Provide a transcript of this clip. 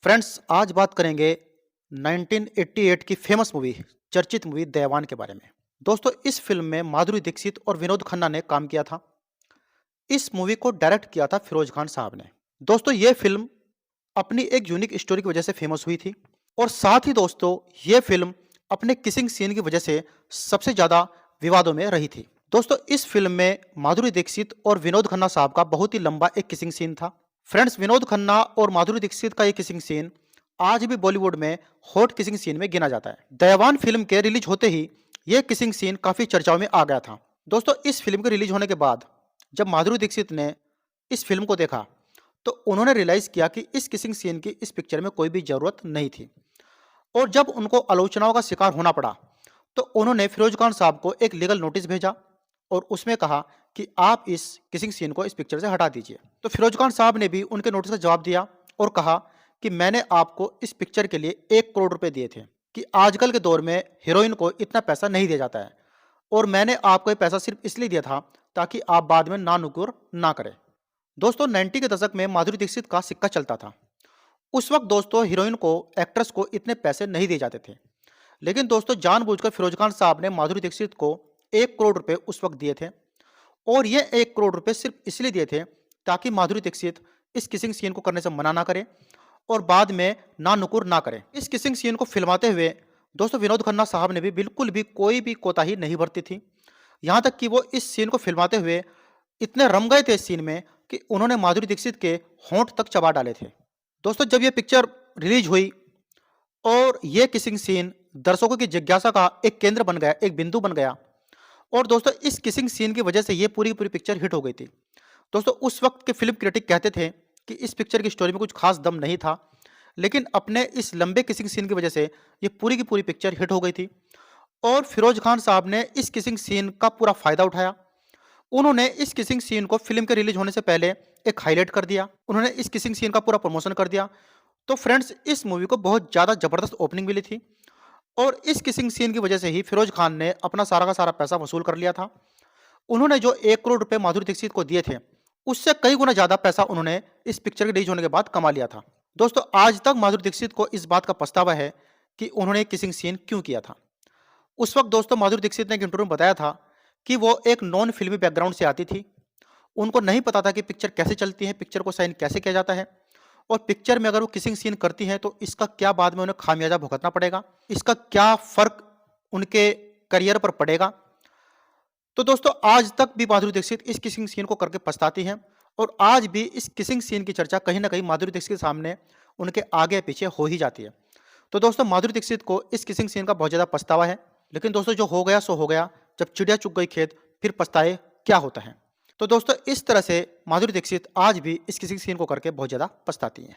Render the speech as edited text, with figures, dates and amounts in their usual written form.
Friends, आज बात करेंगे 1988 की फेमस मूवी, चर्चित मूवी देवान के बारे में। दोस्तों, इस फ़िल्म में माधुरी दीक्षित और विनोद खन्ना ने काम किया था। इस मूवी को डायरेक्ट किया था फिरोज़ खान साहब ने। दोस्तों, ये फ़िल्म अपनी एक यूनिक स्टोरी की वजह से फेमस हुई थी और साथ ही दोस्तों, ये फ़िल्म अपने किसिंग सीन की वजह से सबसे ज़्यादा विवादों में रही थी। दोस्तों, इस फ़िल्म में माधुरी दीक्षित और विनोद खन्ना साहब का बहुत ही लंबा एक किसिंग सीन था। फ्रेंड्स, विनोद खन्ना और माधुरी दीक्षित का ये किसिंग सीन आज भी बॉलीवुड में हॉट किसिंग सीन में गिना जाता है। दयावान फ़िल्म के रिलीज होते ही ये किसिंग सीन काफ़ी चर्चाओं में आ गया था। दोस्तों, इस फ़िल्म के रिलीज होने के बाद जब माधुरी दीक्षित ने इस फ़िल्म को देखा, तो उन्होंने रियलाइज़ किया कि इस किसिंग सीन की इस पिक्चर में कोई भी ज़रूरत नहीं थी और जब उनको आलोचनाओं का शिकार होना पड़ा, तो उन्होंने फिरोज़ खान साहब को एक लीगल नोटिस भेजा और उसमें कहा कि आप इस किसिंग सीन को इस पिक्चर से हटा दीजिए। तो फिरोज़ खान साहब ने भी उनके नोटिस का जवाब दिया और कहा कि मैंने आपको इस पिक्चर के लिए 1 करोड़ रुपए दिए थे कि आजकल के दौर में हीरोइन को इतना पैसा नहीं दिया जाता है और मैंने आपको ये पैसा सिर्फ इसलिए दिया था ताकि आप बाद में नानुकुर ना करें। दोस्तों, 90 के दशक में माधुरी दीक्षित का सिक्का चलता था। उस वक्त दोस्तों हीरोइन को, एक्ट्रेस को इतने पैसे नहीं दिए जाते थे। लेकिन दोस्तों, जानबूझकर फिरोज खान साहब ने माधुरी दीक्षित को 1 करोड़ रुपए उस वक्त दिए थे और ये 1 करोड़ रुपए सिर्फ इसलिए दिए थे ताकि माधुरी दीक्षित इस किसिंग सीन को करने से मना ना करे और बाद में ना नुकुर ना करे। इस किसिंग सीन को फिल्माते हुए दोस्तों विनोद खन्ना साहब ने भी बिल्कुल भी कोई भी कोताही नहीं बरती थी। यहाँ तक कि वो इस सीन को फिल्माते हुए इतने रम गए थे इस सीन में कि उन्होंने माधुरी दीक्षित के होंठ तक चबा डाले थे। दोस्तों, जब ये पिक्चर रिलीज हुई और ये किसिंग सीन दर्शकों की जिज्ञासा का एक केंद्र बन गया, एक बिंदु बन गया और दोस्तों इस किसिंग सीन की वजह से ये पूरी पूरी पिक्चर हिट हो गई थी। दोस्तों, उस वक्त के फिल्म क्रिटिक कहते थे कि इस पिक्चर की स्टोरी में कुछ खास दम नहीं था, लेकिन अपने इस लंबे किसिंग सीन की वजह से ये पूरी की पूरी पिक्चर हिट हो गई थी और फिरोज खान साहब ने इस किसिंग सीन का पूरा फायदा उठाया। उन्होंने इस किसिंग सीन को फिल्म के रिलीज होने से पहले एक हाईलाइट कर दिया। उन्होंने इस किसिंग सीन का पूरा प्रमोशन कर दिया। तो फ्रेंड्स, इस मूवी को बहुत ज़्यादा ज़बरदस्त ओपनिंग मिली थी और इस किसिंग सीन की वजह से ही फिरोज खान ने अपना सारा का सारा पैसा वसूल कर लिया था। उन्होंने जो 1 करोड़ रुपए माधुरी दीक्षित को दिए थे, उससे कई गुना ज़्यादा पैसा उन्होंने इस पिक्चर के रिलीज होने के बाद कमा लिया था। दोस्तों, आज तक माधुरी दीक्षित को इस बात का पछतावा है कि उन्होंने किसिंग सीन क्यों किया था। उस वक्त दोस्तों माधुरी दीक्षित ने एक इंटरव्यू में बताया था कि वो एक नॉन फिल्मी बैकग्राउंड से आती थी। उनको नहीं पता था कि पिक्चर कैसे चलती है, पिक्चर को साइन कैसे किया जाता है और पिक्चर में अगर वो किसिंग सीन करती हैं तो इसका क्या बाद में उन्हें खामियाजा भुगतना पड़ेगा, इसका क्या फ़र्क उनके करियर पर पड़ेगा। तो दोस्तों, आज तक भी माधुरी दीक्षित इस किसिंग सीन को करके पछताती हैं और आज भी इस किसिंग सीन की चर्चा कहीं न कहीं माधुरी दीक्षित के सामने उनके आगे-पीछे हो ही जाती है। तो दोस्तों, माधुरी दीक्षित को इस किसिंग सीन का बहुत ज़्यादा पछतावा है। लेकिन दोस्तों, जो हो गया सो हो गया। जब चिड़िया चुग गई खेत, फिर पछताए क्या होता है। तो दोस्तों, इस तरह से माधुरी दीक्षित आज भी इस किसिंग सीन को करके बहुत ज़्यादा पछताती हैं।